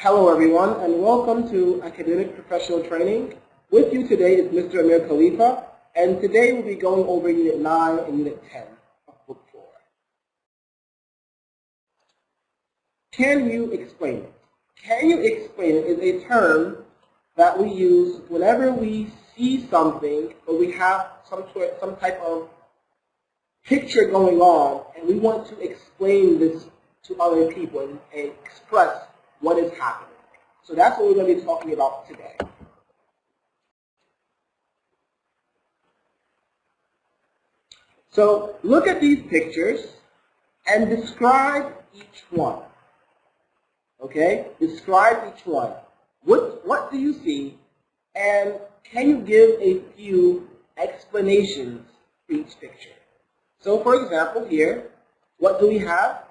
Hello everyone and welcome to Academic Professional Training. With you today is Mr. Amir Khalifa, and today we'll be going over Unit 9 and Unit 10 of Book 4. Can you explain it? Can you explain it is a term that we use whenever we see something or we have some type of picture going on and we want to explain this to other people and express what is happening. So that's what we're going to be talking about today. So look at these pictures and describe each one. Okay? Describe each one. What do you see? And can you give a few explanations for each picture? So for example here, what do we have?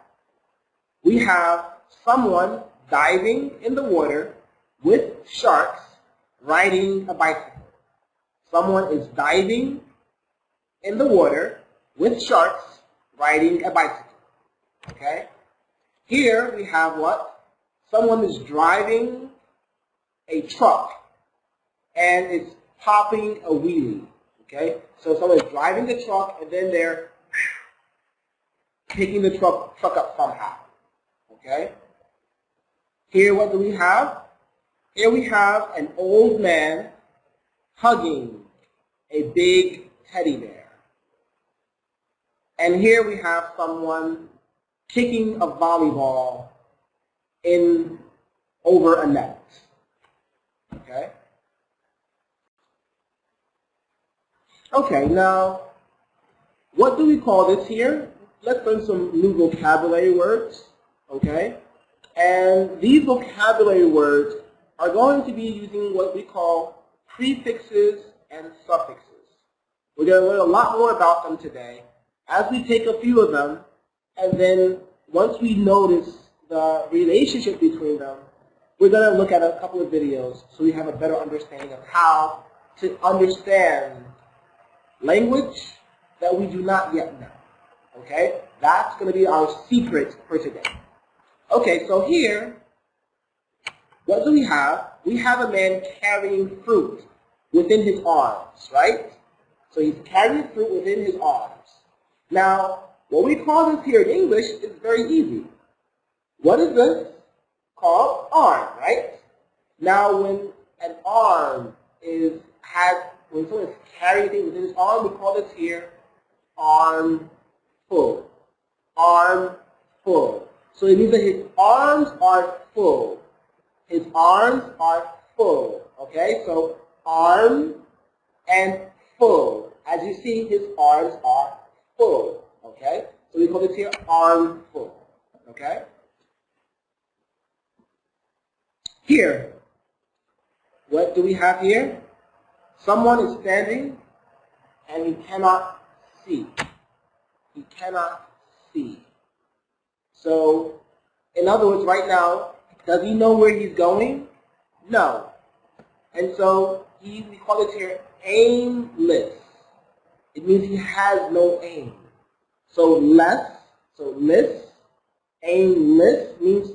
We have someone diving in the water with sharks riding a bicycle. Someone is diving in the water with sharks riding a bicycle. Okay? Here we have what? Someone is driving a truck and it's popping a wheelie. Okay? So someone is driving the truck and then they're picking the truck up somehow. Okay? Here what do we have? Here we have an old man hugging a big teddy bear. And here we have someone kicking a volleyball over a net. Okay? Okay, now what do we call this here? Let's learn some new vocabulary words. Okay? And these vocabulary words are going to be using what we call prefixes and suffixes. We're going to learn a lot more about them today as we take a few of them, and then once we notice the relationship between them, we're going to look at a couple of videos so we have a better understanding of how to understand language that we do not yet know. Okay? That's going to be our secret for today. Okay, so here, what do we have? We have a man carrying fruit within his arms, right? So he's carrying fruit within his arms. Now, what we call this here in English is very easy. What is this? Called arm, right? Now, when an arm when someone is carrying things within his arm, we call this here arm full. Arm full. So it means that his arms are full. His arms are full. Okay? So arm and full. As you see, his arms are full. Okay? So we call this here arm full. Okay? Here, what do we have here? Someone is standing and he cannot see. He cannot see. So, in other words, right now, does he know where he's going? No. And so, we call it here aimless. It means he has no aim. So, less, aimless means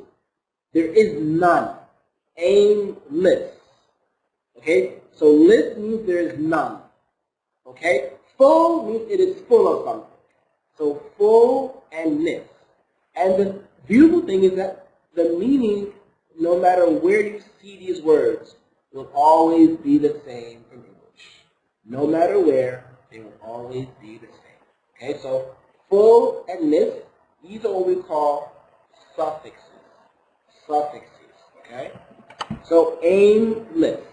there is none. Aimless. Okay? So, less means there is none. Okay? Full means it is full of something. So, full and less. And the beautiful thing is that the meaning, no matter where you see these words, will always be the same in English. No matter where, they will always be the same. Okay, so full and less, these are what we call suffixes. Suffixes, okay? So aimless.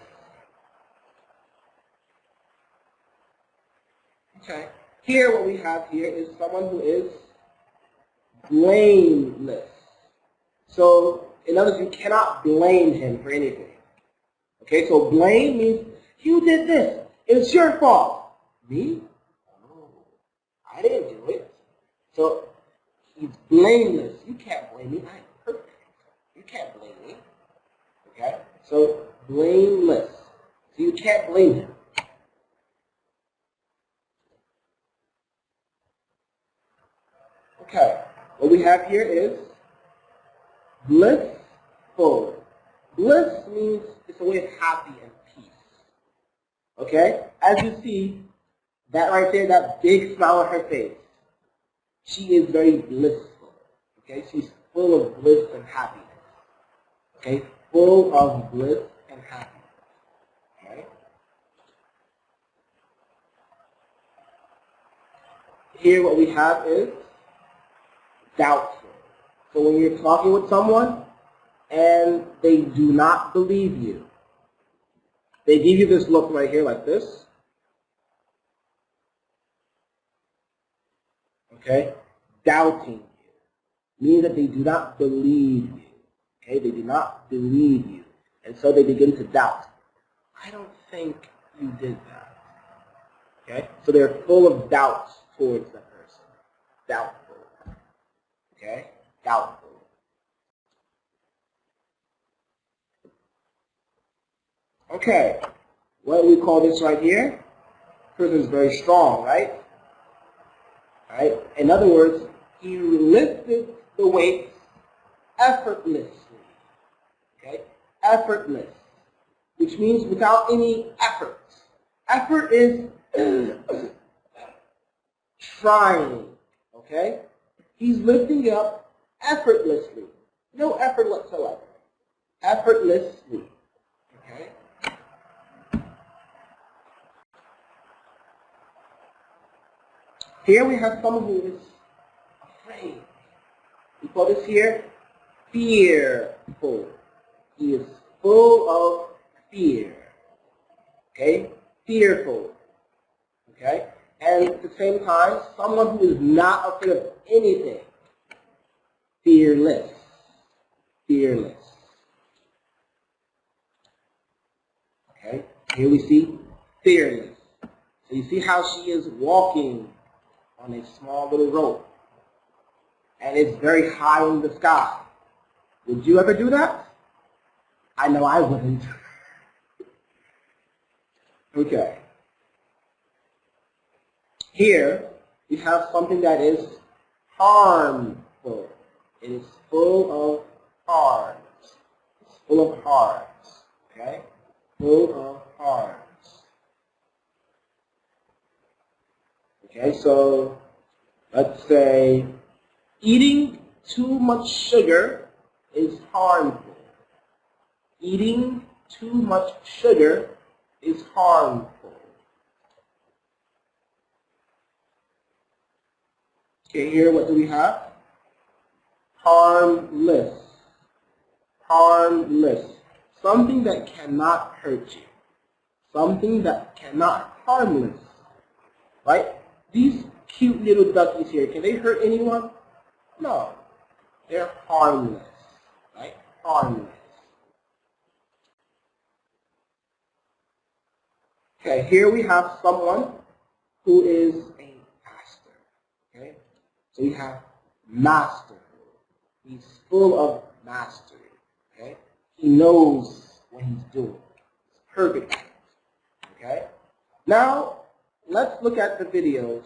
Okay, here what we have here is someone who is blameless. So, in other words, you cannot blame him for anything. Okay, so blame means, you did this. It's your fault. Me? Oh, I didn't do it. So, he's blameless. You can't blame me. I'm perfect. You can't blame me. Okay, so blameless. So you can't blame him. Okay. What we have here is blissful. Bliss means it's a way of happy and peace. Okay? As you see, that right there, that big smile on her face, she is very blissful. Okay? She's full of bliss and happiness. Okay? Full of bliss and happiness. Okay? Here what we have is doubtful. So when you're talking with someone and they do not believe you, they give you this look right here like this. Okay? Doubting you means that they do not believe you. Okay? They do not believe you. And so they begin to doubt. I don't think you did that. Okay? So they're full of doubts towards that person. Doubtful. Okay? Doubtful. Okay. What do we call this right here? Person is very strong, right? Right? In other words, he lifted the weights effortlessly. Okay? Effortless. Which means without any effort. Effort is trying. Okay? He's lifting it up effortlessly. No effort whatsoever. Effortlessly. Okay? Here we have someone who is afraid. We call this here fearful. He is full of fear. Okay? Fearful. Okay? And at the same time, someone who is not afraid of anything. Fearless. Fearless. Okay? Here we see fearless. So you see how she is walking on a small little rope. And it's very high in the sky. Would you ever do that? I know I wouldn't. Okay. Here, we have something that is harmful. It is full of harms. It's full of harms. Okay? Full of harms. Okay, so let's say eating too much sugar is harmful. Eating too much sugar is harmful. Okay, here what do we have? Harmless. Harmless. Something that cannot hurt you. Something that cannot harmless. Right? These cute little duckies here, can they hurt anyone? No. They're harmless. Right? Harmless. Okay, here we have someone who is a master. Okay? So we have masterful. He's full of mastery. Okay? He knows what he's doing. It's perfect at it. Okay? Now, let's look at the videos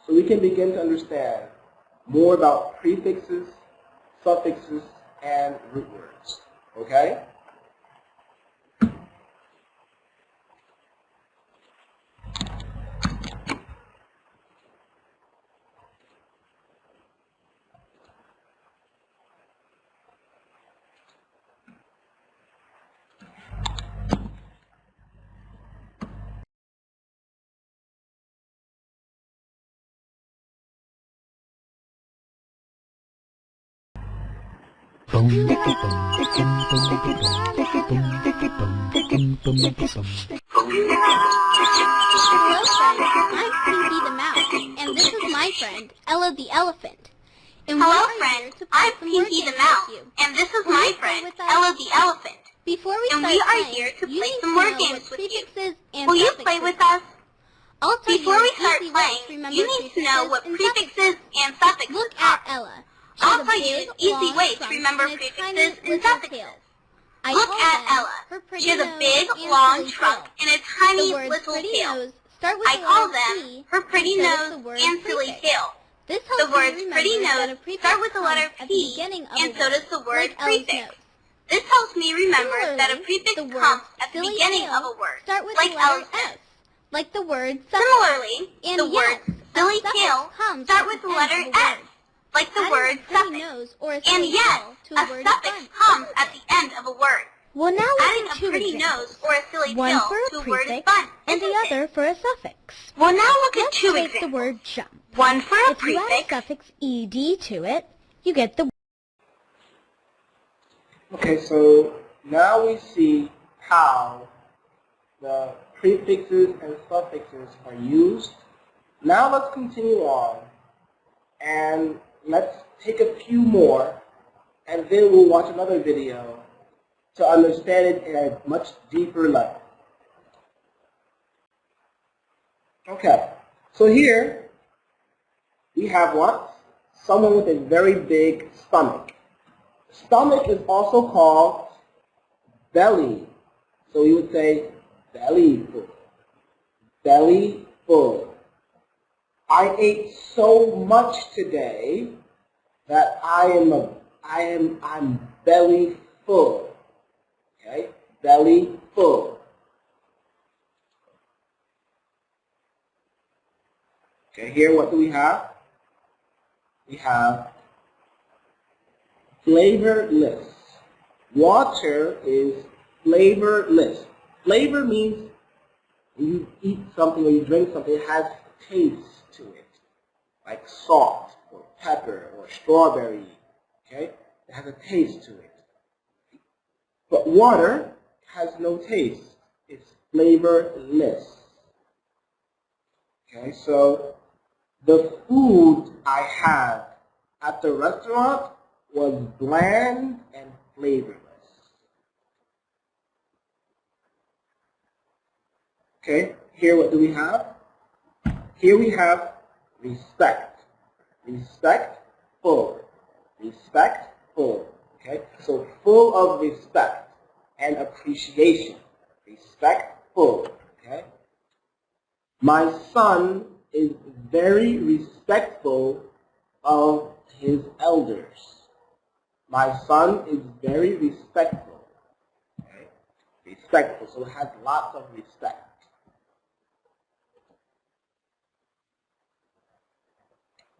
so we can begin to understand more about prefixes, suffixes, and root words. Okay? Hello friends, I'm Pinky the Mouse, and this is my friend, Ella the Elephant. Hello friends, I'm Pinky the Mouse, and this is my friend, Ella the Elephant. Before we and start we are playing, here to you play need some to more know games what with you. prefixes and Will you suffixes play with are. us? I'll tell Before you we an start easy way playing, to remember you need to know what and prefixes suffixes. and suffixes Look are. at Ella. She I'll has a tell you big, an easy long way to trunk remember and a tiny prefixes and little suffixes. tail. I Look call at them Ella. her pretty She has a nose big, and long silly trunk tail. and a tiny The words little pretty tail. nose start with I the call letter them P, her pretty and so does nose the word and silly prefix. tail. This The helps words you pretty remember that a nose prefix start with the letter comes at the P, beginning of and a so word, does the word like Ella's prefix. nose. This helps me remember Similarly, that a prefix the words comes at the silly beginning tail of a word, start with like the letter elephant. S, like the word suffix. Similarly, And the yes, words a silly suffix tail comes start at with the the letter end of a S, word. like the Adding word a pretty suffix. nose or a And silly yes, tail to a a word suffix is fun, comes isn't at it? the end of a word. Well, now look Adding at a two pretty examples. nose or a silly One tail for to a a word is prefix fun, and the isn't it? other for a suffix. Well, now look at Let's two take the examples. word jump. One for a If you add a prefix. suffix ed to it, you get the Okay, so now we see how the prefixes and suffixes are used. Now let's continue on and let's take a few more and then we'll watch another video to understand it at a much deeper level. Okay, so here we have what? Someone with a very big stomach. Stomach is also called belly. So we would say belly full. Belly full. I ate so much today that I'm belly full. Okay? Belly full. Okay, here what do we have? We have flavorless. Water is flavorless. Flavor means when you eat something or you drink something, it has taste to it, like salt or pepper or strawberry. Okay, it has a taste to it. But water has no taste. It's flavorless. Okay, so the food I had at the restaurant was bland and flavorless. Okay, here what do we have? Here we have respect. Respectful. Respectful. Okay, so full of respect and appreciation. Respectful. Okay. My son is very respectful of his elders. My son is very respectful. Okay? Respectful, so it has lots of respect.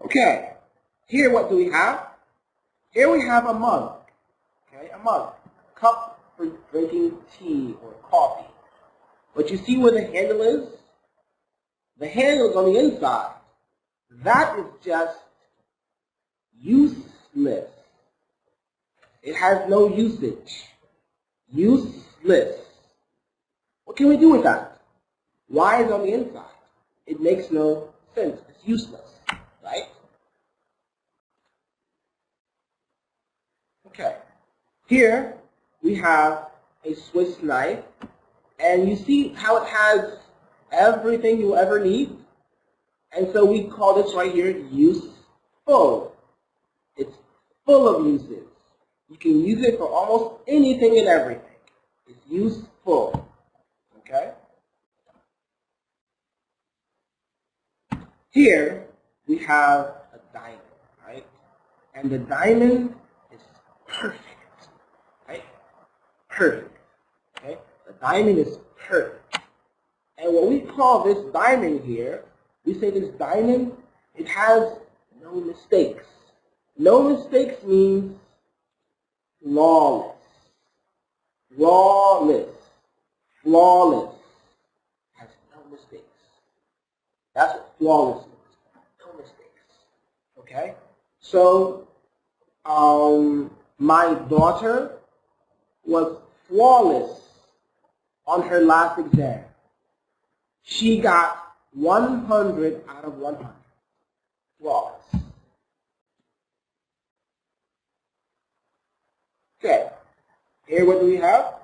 Okay, here what do we have? Here we have a mug. Okay, a mug. Cup for drinking tea or coffee. But you see where the handle is? The handle is on the inside. That is just useless. It has no usage. Useless. What can we do with that? Why is it on the inside? It makes no sense. It's useless, right? Okay. Here we have a Swiss knife, and you see how it has everything you ever need? And so we call this right here useful. It's full of uses. You can use it for almost anything and everything. It's useful. Okay? Here we have a diamond, right? And the diamond is perfect. Right? Perfect. Okay? The diamond is perfect. And what we call this diamond here, we say this diamond, it has no mistakes. No mistakes means flawless. Flawless. Flawless. Has no mistakes. That's what flawless means. No mistakes. Okay? So, my daughter was flawless on her last exam. She got 100 out of 100. Flawless. Okay. Here what do we have?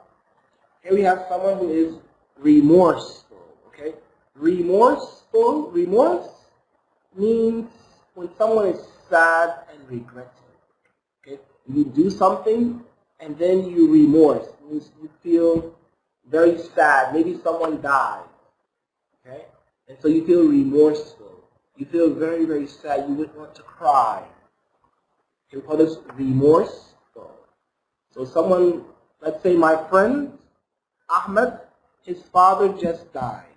Here we have someone who is remorseful. Okay? Remorseful. Remorse means when someone is sad and regretful. Okay? You do something and then you remorse. It means you feel very sad. Maybe someone died. Okay? And so you feel remorseful. You feel very, very sad. You would want to cry. We call this remorseful. So someone Let's say my friend Ahmed, his father just died,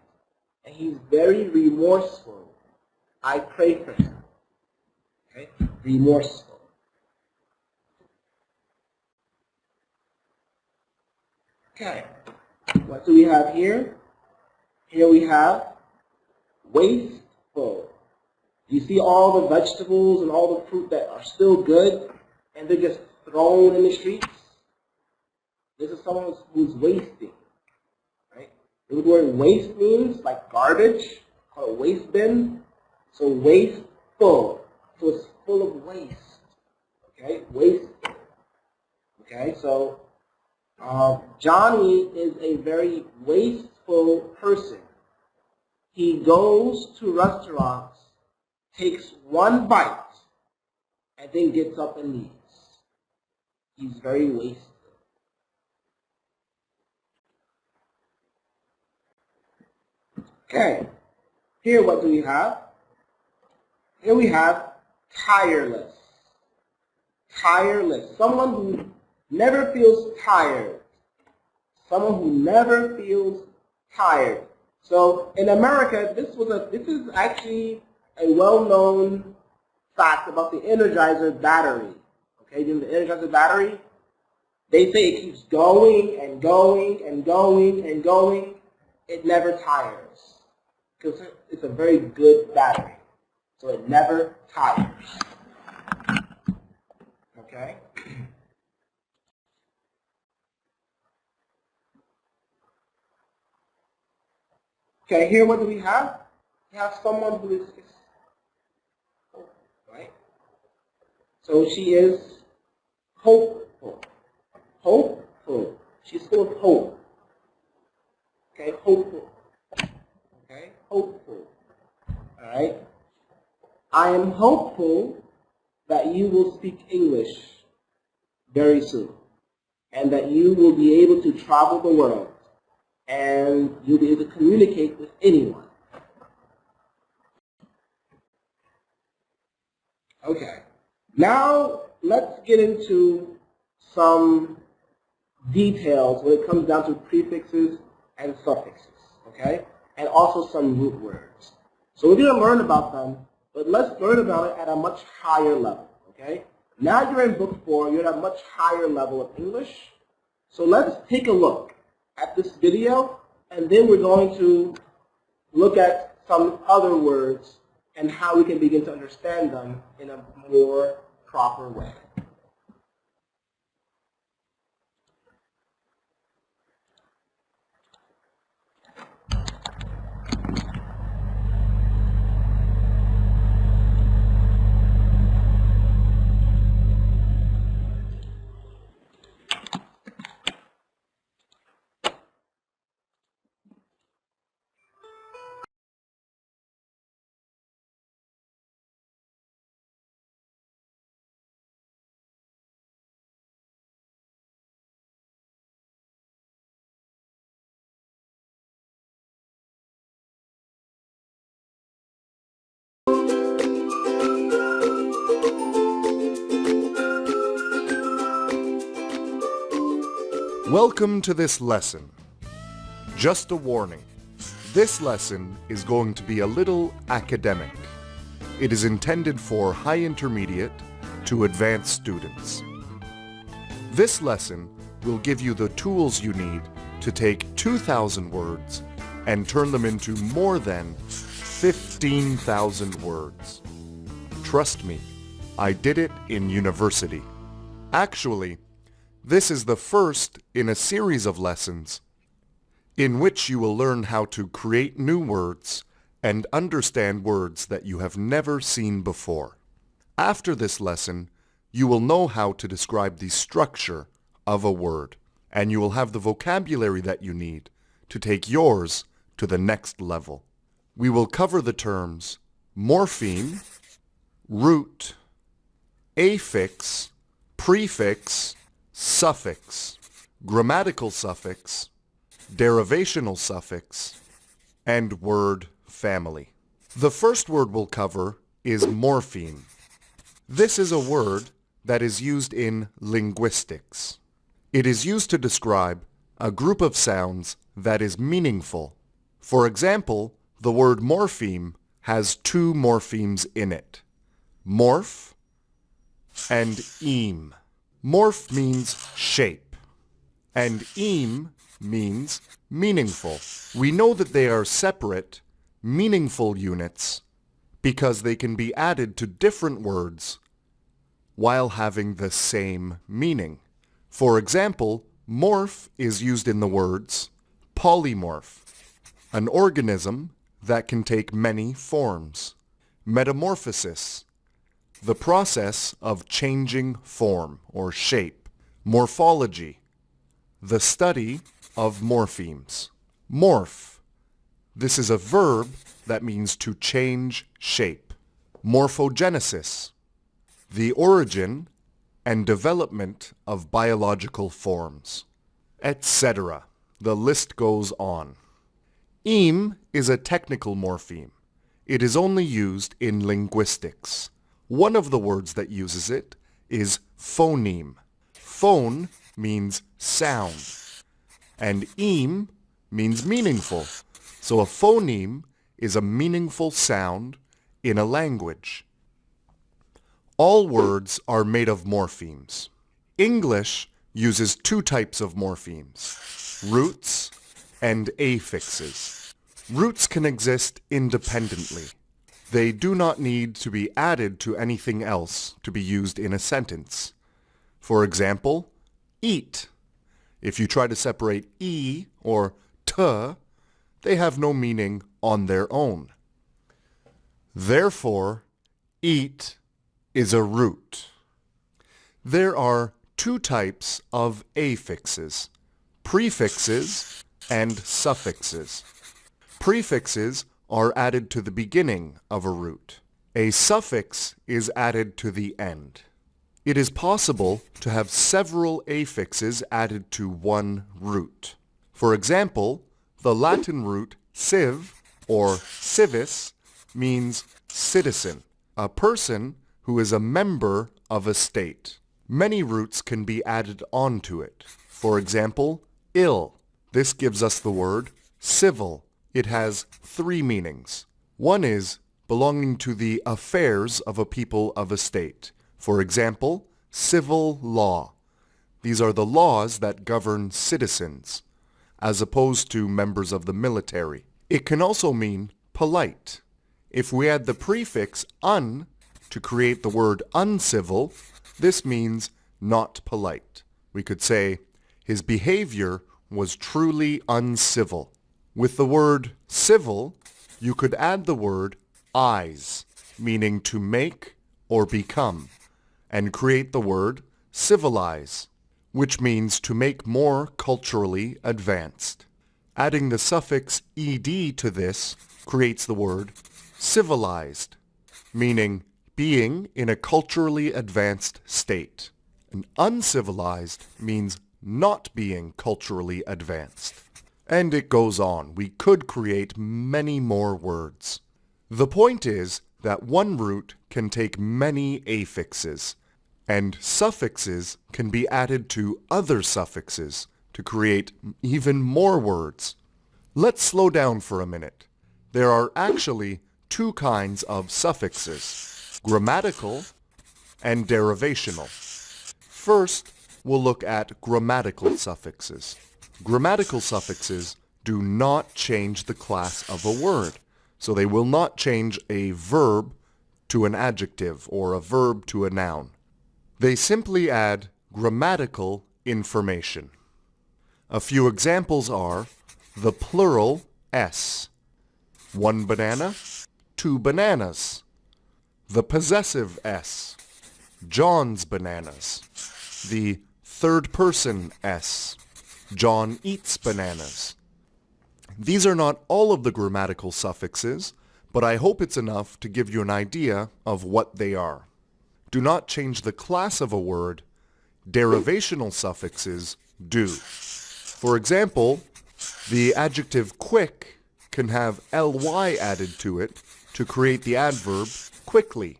and he's very remorseful. I pray for him. Okay? Remorseful. Okay. What do we have here? Here we have wasteful. You see all the vegetables and all the fruit that are still good, and they're just thrown in the streets? This is someone who's wasting, right? The word waste means like garbage, called a waste bin. So wasteful. So it's full of waste. Okay, wasteful. Okay, so Johnny is a very wasteful person. He goes to restaurants, takes one bite, and then gets up and leaves. He's very wasteful. Okay, here what do we have? Here we have tireless. Tireless. Someone who never feels tired. Someone who never feels tired. So in America, this is actually a well-known fact about the Energizer battery. Okay, you know the Energizer battery? They say it keeps going and going and going and going. It never tires because it's a very good battery. So it never tires. Okay? Okay, here what do we have? We have someone who is hopeful, right? So she is hopeful. Hopeful. She's full of hope. Okay, hopeful. Okay, hopeful. All right? I am hopeful that you will speak English very soon and that you will be able to travel the world and you'll be able to communicate with anyone. Okay, now let's get into some details when it comes down to prefixes and suffixes, okay? And also some root words. So we're going to learn about them, but let's learn about it at a much higher level, okay? Now you're in book 4, you're at a much higher level of English. So let's take a look at this video, and then we're going to look at some other words and how we can begin to understand them in a more proper way. Welcome to this lesson. Just a warning, this lesson is going to be a little academic. It is intended for high intermediate to advanced students. This lesson will give you the tools you need to take 2,000 words and turn them into more than 15,000 words. Trust me, I did it in university. Actually, this is the first in a series of lessons in which you will learn how to create new words and understand words that you have never seen before. After this lesson, you will know how to describe the structure of a word, and you will have the vocabulary that you need to take yours to the next level. We will cover the terms morpheme, root, affix, prefix, suffix, grammatical suffix, derivational suffix, and word family. The first word we'll cover is morpheme. This is a word that is used in linguistics. It is used to describe a group of sounds that is meaningful. For example, the word morpheme has two morphemes in it, morph and eme. Morph means shape, and eme means meaningful. We know that they are separate, meaningful units because they can be added to different words while having the same meaning. For example, morph is used in the words polymorph, an organism that can take many forms. Metamorphosis, the process of changing form or shape. Morphology, the study of morphemes. Morph, this is a verb that means to change shape. Morphogenesis, the origin and development of biological forms, etc. The list goes on. Eme is a technical morpheme. It is only used in linguistics. One of the words that uses it is phoneme. Phone means sound, and eme means meaningful. So a phoneme is a meaningful sound in a language. All words are made of morphemes. English uses two types of morphemes, roots and affixes. Roots can exist independently. They do not need to be added to anything else to be used in a sentence. For example, eat. If you try to separate e or t, they have no meaning on their own. Therefore, eat is a root. There are two types of affixes, prefixes and suffixes. Prefixes are added to the beginning of a root. A suffix is added to the end. It is possible to have several affixes added to one root. For example, the Latin root civ or civis means citizen, a person who is a member of a state. Many roots can be added onto it. For example, ill. This gives us the word civil. It has three meanings. One is belonging to the affairs of a people of a state. For example, civil law. These are the laws that govern citizens, as opposed to members of the military. It can also mean polite. If we add the prefix un to create the word uncivil, this means not polite. We could say, his behavior was truly uncivil. With the word civil, you could add the word eyes, meaning to make or become, and create the word civilize, which means to make more culturally advanced. Adding the suffix ed to this creates the word civilized, meaning being in a culturally advanced state. And uncivilized means not being culturally advanced. And it goes on. We could create many more words. The point is that one root can take many affixes, and suffixes can be added to other suffixes to create even more words. Let's slow down for a minute. There are actually two kinds of suffixes, grammatical and derivational. First, we'll look at grammatical suffixes. Grammatical suffixes do not change the class of a word, so they will not change a verb to an adjective or a verb to a noun. They simply add grammatical information. A few examples are the plural s, one banana, two bananas. The possessive s, John's bananas. The third person s, John eats bananas. These are not all of the grammatical suffixes, but I hope it's enough to give you an idea of what they are. Do not change the class of a word. Derivational suffixes do. For example, the adjective quick can have ly added to it to create the adverb quickly.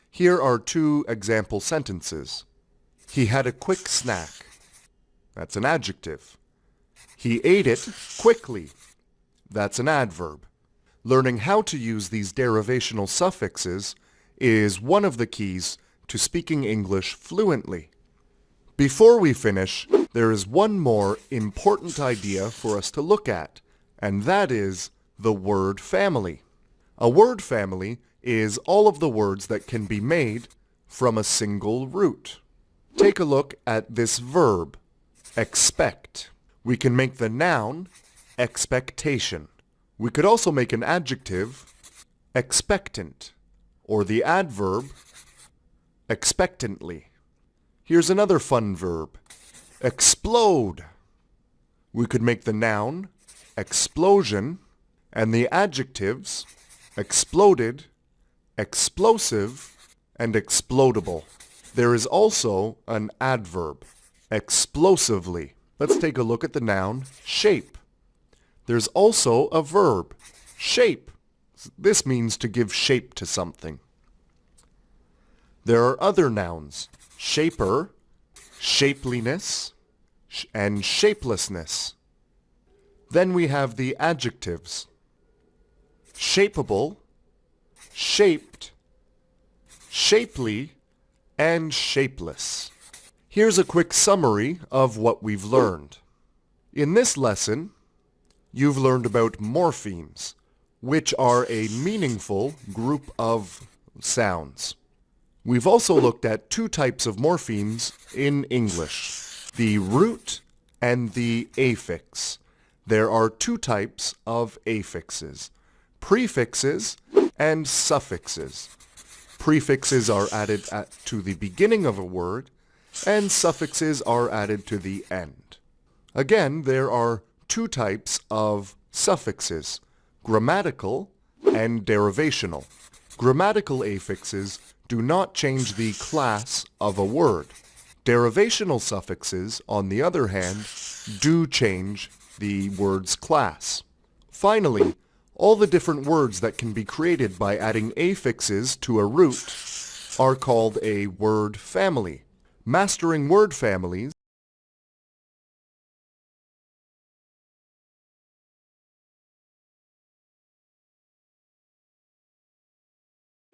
Here are two example sentences. He had a quick snack. That's an adjective. He ate it quickly. That's an adverb. Learning how to use these derivational suffixes is one of the keys to speaking English fluently. Before we finish, there is one more important idea for us to look at, and that is the word family. A word family is all of the words that can be made from a single root. Take a look at this verb, expect. We can make the noun expectation. We could also make an adjective expectant, or the adverb expectantly. Here's another fun verb, explode. We could make the noun explosion and the adjectives exploded, explosive, and explodable. There is also an adverb, explosively. Let's take a look at the noun shape. There's also a verb, shape. This means to give shape to something. There are other nouns, shaper, shapeliness, and shapelessness. Then we have the adjectives, shapeable, shaped, shapely, and shapeless. Here's a quick summary of what we've learned. In this lesson, you've learned about morphemes, which are a meaningful group of sounds. We've also looked at two types of morphemes in English, the root and the affix. There are two types of affixes, prefixes and suffixes. Prefixes are added to the beginning of a word, and suffixes are added to the end. Again, there are two types of suffixes, grammatical and derivational. Grammatical affixes do not change the class of a word. Derivational suffixes, on the other hand, do change the word's class. Finally, all the different words that can be created by adding affixes to a root are called a word family. Mastering word families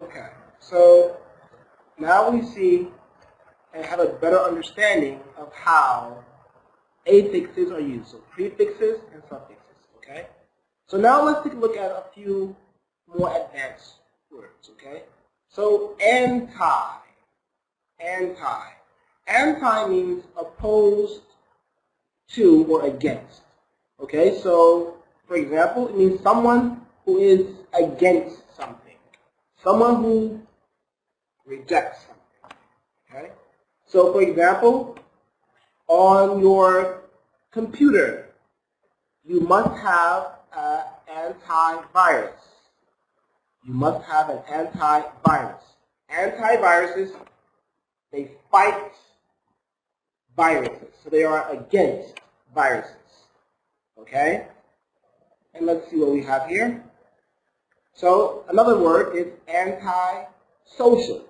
Okay, so now we see and have a better understanding of how affixes are used, so prefixes and suffixes, okay? So now let's take a look at a few more advanced words, okay? So anti. Anti means opposed to or against, okay? So, for example, it means someone who is against something. Someone who rejects something, okay? So, for example, on your computer, you must have an antivirus. You must have an antivirus. Antiviruses, they fight viruses. So they are against viruses, okay? And let's see what we have here. So another word is anti-social.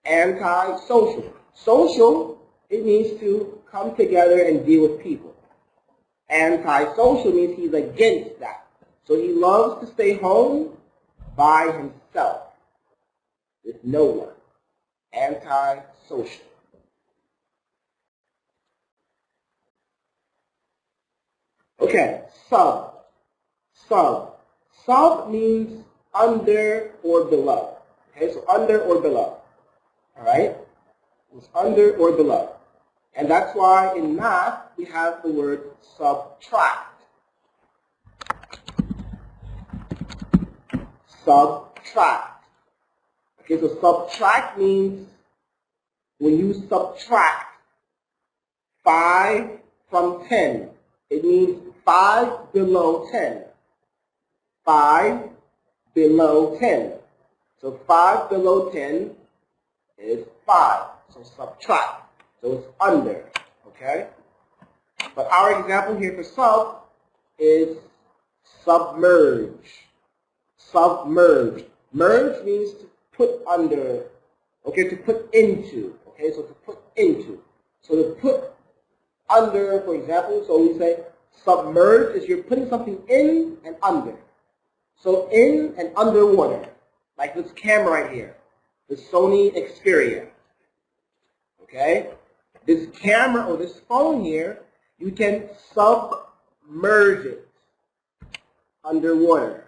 Anti-social. Social, it means to come together and deal with people. Anti-social means he's against that. So he loves to stay home by himself, with no one. Anti-social. Okay, sub. Sub. Sub means under or below. Okay, so under or below. All right? It's under or below. And that's why in math we have the word subtract. Subtract. Okay, so subtract means when you subtract 5 from 10, it means 5 below 10. 5 below 10. So 5 below 10 is 5. So subtract. So it's under. Okay? But our example here for sub is submerge. Submerge. Merge means to put under. Okay, to put into. Okay, so to put into. So to put Under, for example, so we say submerged is you're putting something in and under. So in and underwater, like this camera right here, the Sony Xperia. Okay? This camera or this phone here, you can submerge it underwater.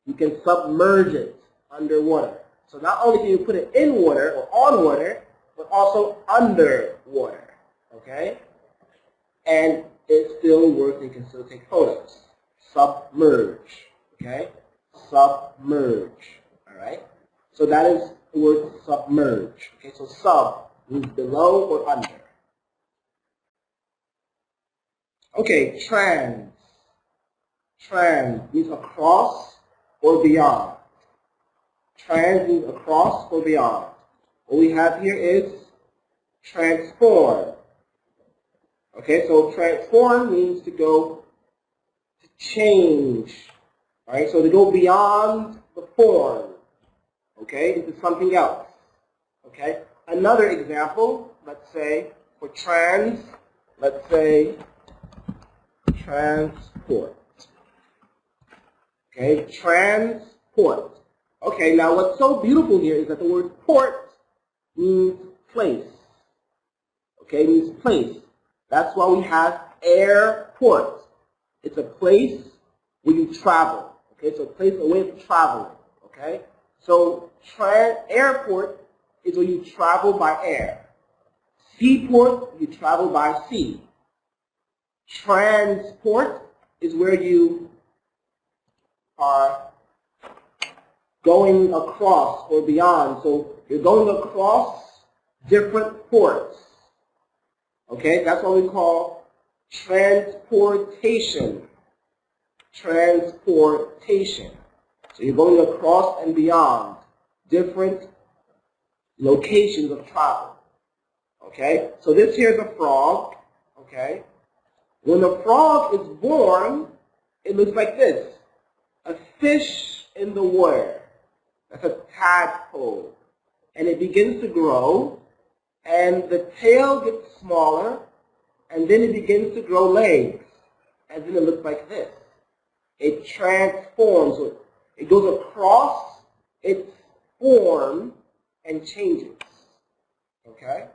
You can submerge it underwater. So not only can you put it in water or on water, but also underwater. Okay? And it still works. You can still take photos. Submerge. Okay? Submerge. Alright? So that is the word submerge. Okay, so sub means below or under. Okay, trans. Trans means across or beyond. Trans means across or beyond. What we have here is transform. Okay, so transform means to go to change. Alright, so to go beyond the form. Okay, into something else. Okay, another example, let's say for trans, let's say transport. Okay, transport. Okay, now what's so beautiful here is that the word port means place. Okay, it means place. That's why we have airport. It's a place where you travel. Okay, so a place, a way of traveling. Okay, so airport is where you travel by air. Seaport, you travel by sea. Transport is where you are going across or beyond. So you're going across different ports. Okay, that's what we call transportation. Transportation. So you're going across and beyond different locations of travel. Okay, so this here is a frog. Okay, when the frog is born, it looks like this. A fish in the water. That's a tadpole. And it begins to grow, and the tail gets smaller, and then it begins to grow legs. And then it looks like this. It transforms. So it goes across its form and changes. Okay?